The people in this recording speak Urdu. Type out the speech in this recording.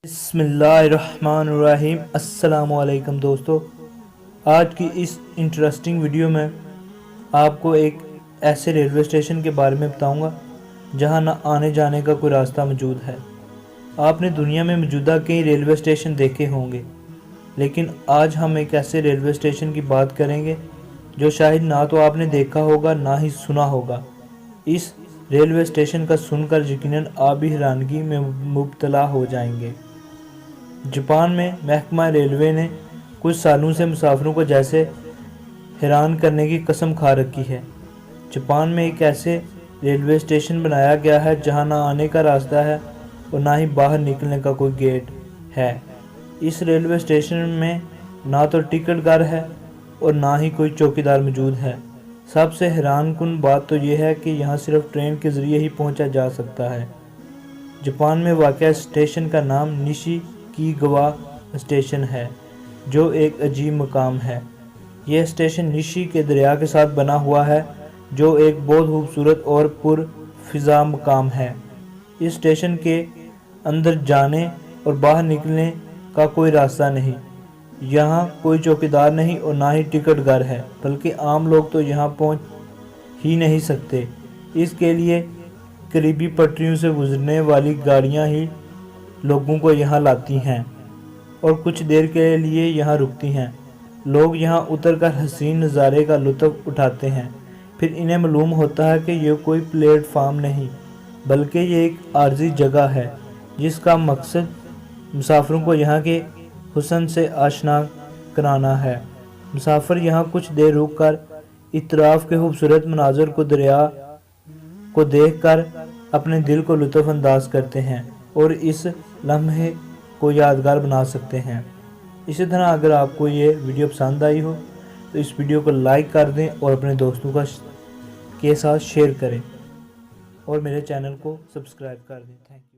بسم اللہ الرحمن الرحیم۔ السلام علیکم دوستو، آج کی اس انٹرسٹنگ ویڈیو میں آپ کو ایک ایسے ریلوے اسٹیشن کے بارے میں بتاؤں گا جہاں نہ آنے جانے کا کوئی راستہ موجود ہے۔ آپ نے دنیا میں موجودہ کئی ریلوے اسٹیشن دیکھے ہوں گے، لیکن آج ہم ایک ایسے ریلوے اسٹیشن کی بات کریں گے جو شاید نہ تو آپ نے دیکھا ہوگا نہ ہی سنا ہوگا۔ اس ریلوے اسٹیشن کا سن کر یقیناً آپ بھی حیرانگی میں مبتلا ہو جائیں گے۔ جاپان میں محکمہ ریلوے نے کچھ سالوں سے مسافروں کو جیسے حیران کرنے کی قسم کھا رکھی ہے۔ جاپان میں ایک ایسے ریلوے اسٹیشن بنایا گیا ہے جہاں نہ آنے کا راستہ ہے اور نہ ہی باہر نکلنے کا کوئی گیٹ ہے۔ اس ریلوے اسٹیشن میں نہ تو ٹکٹ گھر ہے اور نہ ہی کوئی چوکیدار موجود ہے۔ سب سے حیران کن بات تو یہ ہے کہ یہاں صرف ٹرین کے ذریعے ہی پہنچا جا سکتا ہے۔ جاپان میں واقع اسٹیشن کا نام نشی کی گوا اسٹیشن ہے، جو ایک عجیب مقام ہے۔ یہ اسٹیشن نشی کے دریا کے ساتھ بنا ہوا ہے، جو ایک بہت خوبصورت اور پر فضا مقام ہے۔ اس اسٹیشن کے اندر جانے اور باہر نکلنے کا کوئی راستہ نہیں۔ یہاں کوئی چوکیدار نہیں اور نہ ہی ٹکٹ گھر ہے، بلکہ عام لوگ تو یہاں پہنچ ہی نہیں سکتے۔ اس کے لیے قریبی پٹریوں سے گزرنے والی گاڑیاں ہی لوگوں کو یہاں لاتی ہیں اور کچھ دیر کے لیے یہاں رکتی ہیں۔ لوگ یہاں اتر کر حسین نظارے کا لطف اٹھاتے ہیں، پھر انہیں معلوم ہوتا ہے کہ یہ کوئی پلیٹ فارم نہیں، بلکہ یہ ایک عارضی جگہ ہے جس کا مقصد مسافروں کو یہاں کے حسن سے آشنا کرانا ہے۔ مسافر یہاں کچھ دیر رک کر اطراف کے خوبصورت مناظر کو دریا کو دیکھ کر اپنے دل کو لطف انداز کرتے ہیں اور اس لمحے کو یادگار بنا سکتے ہیں۔ اسی طرح اگر آپ کو یہ ویڈیو پسند آئی ہو تو اس ویڈیو کو لائک کر دیں اور اپنے دوستوں کے ساتھ شیئر کریں اور میرے چینل کو سبسکرائب کر دیں۔ Thank you.